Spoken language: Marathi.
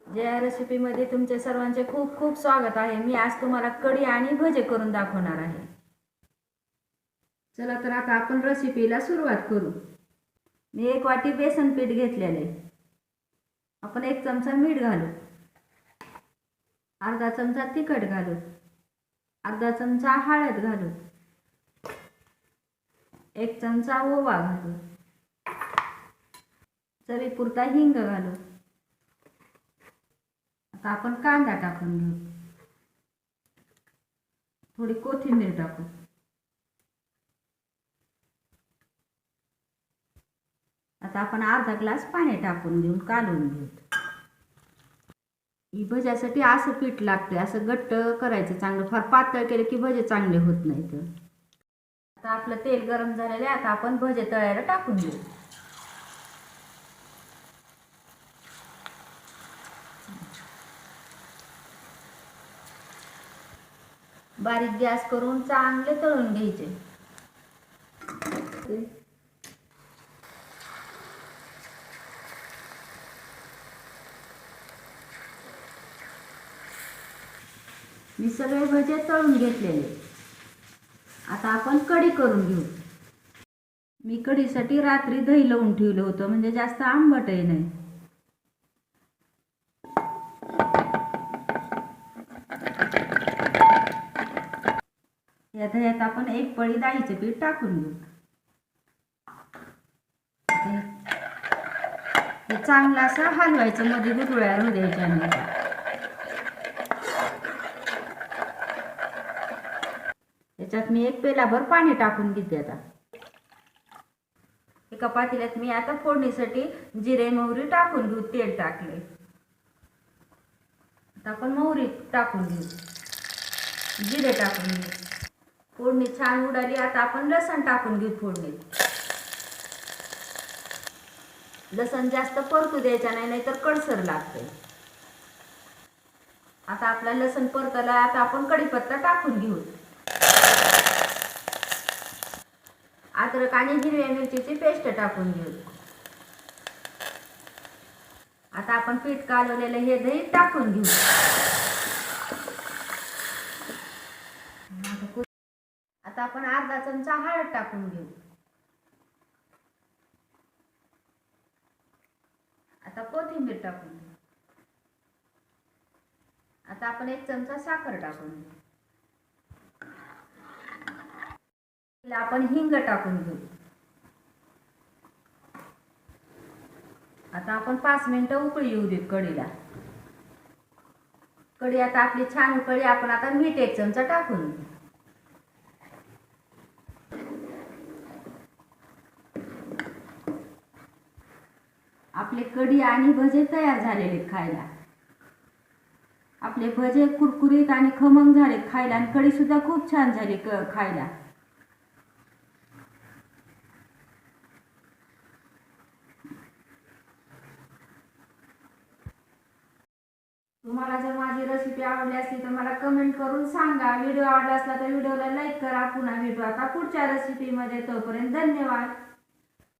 जया रेसिपीमध्ये तुमचे सर्वांचे खूप खूप स्वागत आहे। मी आज तुम्हाला कढी आणि भजे करून दाखवणार आहे। चला तर आता आपण रेसिपीला सुरुवात करू। मी 1 वाटी बेसन पीठ घेतलेले, आपण 1 चमचा मीठ घालू, अर्धा चमचा तिखट घालू, अर्धा चमचा हळद घालू, 1 चमचा ओवा घालू, चवीपुरता हिंग घालू। आता आपण कांदा टाकून घेऊ, थोडी कोथिंबीर टाकू, आता आपण अर्धा ग्लास पाणी टाकून घेऊन कालवून घेऊ। ही भज्यासाठी असं पीठ लागते, असं घट्ट करायचं चांगलं, फार पातळ केलं की भजे चांगले होत नाहीत। आता आपलं तेल गरम झालेलं आहे, आता आपण भजे तळायला टाकून घेऊ। बारीक गॅस करून चांगले तळून घ्यायचे। मी सगळे भजे तळून घेतलेले, आता आपण कढी करून घेऊ। मी कढीसाठी रात्री दही लावून ठेवलं होतं, म्हणजे जास्त आंबटही नाही। या दह्यात आपण 1 पळी डाळीचे पीठ टाकून घेऊ। हे चांगलं असं हलवायचं, मध्ये गुठळ्या होऊ द्यायच्या नाही। याच्यात मी 1 पेलाभर पाणी टाकून घेते। आता एका पातेल्यात मी आता फोडणीसाठी जिरे मोहरी टाकून घेऊ। तेल टाकले, आता आपण मोहरी टाकून घेऊ, जिरे टाकून घेऊ। फोडणी छान उडाली, आता आपण लसण टाकून घेऊ फोडणीत। लसण जास्त परतू द्यायचा नाही, नाहीतर कडसर लागते। आता आपला लसण परतला, आता आपण कढीपत्ता टाकून घेऊ। अद्रक आणि हिरव्या मिरचीची पेस्ट टाकून घेऊ। आता आपण पीठ कालवलेलं हे दही टाकून घेऊ। आता आपण अर्धा चमचा हळद टाकून घेऊ। आता कोथिंबीर टाकून घेऊ। आता आपण 1 चमचा साखर टाकून घेऊ। आपण हिंग टाकून घेऊ। आता आपण 5 मिनिटं उकळी येऊ देऊ कढीला। कढी आता आपली छान उकळली, आपण आता मीठ 1 चमचा टाकून घेऊ। आपले कढी आणि भजे तयार झालेले खायला। आपले भजे कुरकुरीत आणि खमंग झाले खायला, आणि कढी सुद्धा खूप छान झाली खायला। तुम्हाला जर माझी रेसिपी आवडली असली तर मला कमेंट करून सांगा। व्हिडिओ आवडला असला तर व्हिडिओला लाईक करा। पुन्हा भेटू आता पुढच्या रेसिपीमध्ये, तोपर्यंत धन्यवाद।